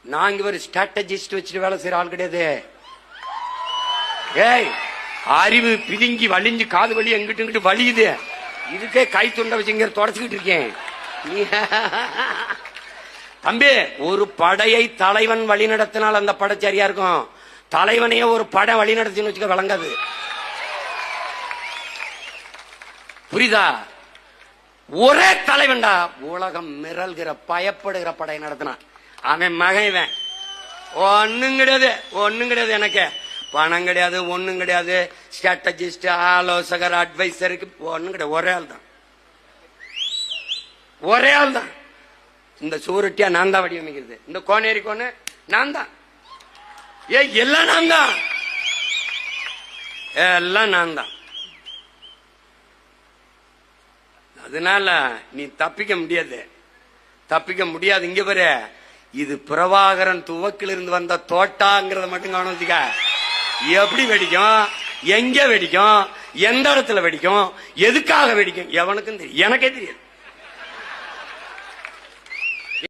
நாங்க ஒரு ஸ்ட்ராட்டஜிஸ்ட் வச்சுட்டு வேலை செய்யற ஆள் கிடையாது. ஏய், அறிவு பிதுங்கி வலிஞ்சு காது வலி எங்கிட்டு இங்கிட்டு வலியுது. இதுக்கே கை துண்டை வச்சுங்க தொடச்சுக்கிட்டு இருக்கேன். தம்பி, ஒரு படையை தலைவன் வழி நடத்தினால் அந்த படை சரியா இருக்கும். தலைவனையே ஒரு படை வழி நடத்தின்னு வச்சுக்க விளங்காது. புரியுதா? ஒரே தலைவன்டா உலகம் மிரல்கிற பயப்படுகிற படை நடத்தினான். அவன் மகன் ஒன்னும் கிடையாது, ஒன்னும் கிடையாது. எனக்கு பணம் கிடையாது, ஒன்னும் கிடையாது. ஸ்ட்ராட்டஜிஸ்ட், ஆலோசகர், அட்வைசருக்கு ஒன்னும் கிடையாது. ஒரே ஆள் தான், ஒரே ஆள் தான். இந்த சூரட்டியா நான் தான் வடிவமைக்கிறது. இந்த கோனேரி கோனு நான் தான். எல்லாம் நான் தான், எல்லாம் நான் தான். அதனால நீ தப்பிக்க முடியாது, தப்பிக்க முடியாது. இங்க பாரு, இது பிரபாகரன் துவக்கில் இருந்து வந்த தோட்டாங்கிறத மட்டும் கவனம் வச்சுக்க. எப்படி வெடிக்கும், எங்க வெடிக்கும், எந்த இடத்துல வெடிக்கும், எதுக்காக வெடிக்கும் எவனுக்கும் தெரியும். எனக்கே தெரியாது.